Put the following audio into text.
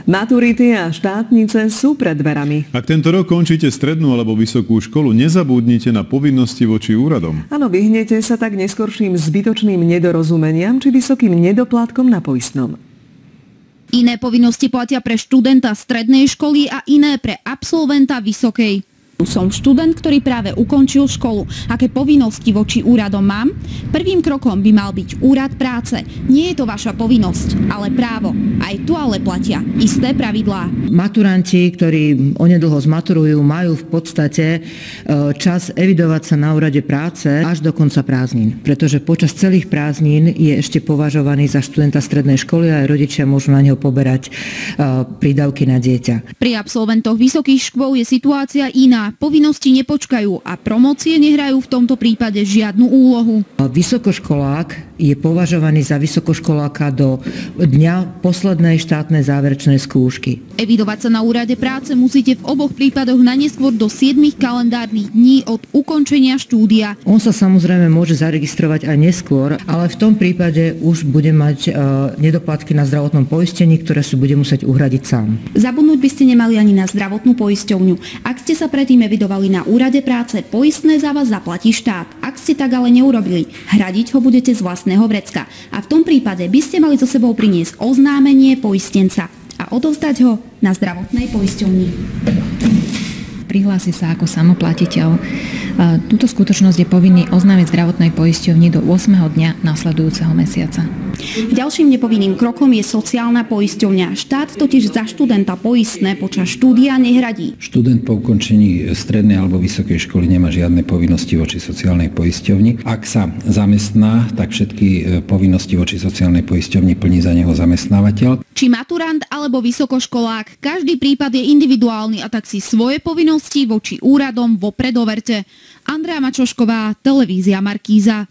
Maturity a štátnice sú pred dverami. Ak tento rok končíte strednú alebo vysokú školu, nezabudnite na povinnosti voči úradom. Áno, vyhnete sa tak neskorším zbytočným nedorozumeniam či vysokým nedoplatkom na poistnom. Iné povinnosti platia pre študenta strednej školy a iné pre absolventa vysokej. Som študent, ktorý práve ukončil školu. Aké povinnosti voči úradom mám? Prvým krokom by mal byť úrad práce. Nie je to vaša povinnosť, ale právo. Aj tu ale platia isté pravidlá. Maturanti, ktorí onedlho zmaturujú, majú v podstate čas evidovať sa na úrade práce až do konca prázdnin. Pretože počas celých prázdnin je ešte považovaný za študenta strednej školy a aj rodičia môžu na neho poberať prídavky na dieťa. Pri absolventoch vysokých škôl je situácia iná. Povinnosti nepočkajú a promócie nehrajú v tomto prípade žiadnu úlohu. Vysokoškolák je považovaný za vysokoškoláka do dňa poslednej štátnej záverečnej skúšky. Evidovať sa na úrade práce musíte v oboch prípadoch najneskôr do 7 kalendárnych dní od ukončenia štúdia. On sa samozrejme môže zaregistrovať aj neskôr, ale v tom prípade už bude mať nedoplatky na zdravotnom poistení, ktoré si bude musieť uhradiť sám. Zabudnúť by ste nemali ani na zdravotnú poisťovňu. Ak ste sa predtým evidovali na úrade práce, poistné za vás zaplatí štát. Ak ste tak ale neurobili, hradiť ho budete z vlastného vrecka. A v tom prípade by ste mali so sebou priniesť oznámenie poistenca a odovzdať ho na zdravotnej poisťovni. Prihlási sa ako samoplatiteľ. Túto skutočnosť je povinný oznámiť zdravotnej poisťovni do 8. dňa nasledujúceho mesiaca. Ďalším nepovinným krokom je sociálna poisťovňa. Štát totiž za študenta poistné počas štúdia nehradí. Študent po ukončení strednej alebo vysokej školy nemá žiadne povinnosti voči sociálnej poisťovni. Ak sa zamestná, tak všetky povinnosti voči sociálnej poisťovni plní za neho zamestnávateľ. Či maturant alebo vysokoškolák, každý prípad je individuálny a tak si svoje povinnosti voči úradom vopred overte. Andrea Mačošková, televízia Markíza.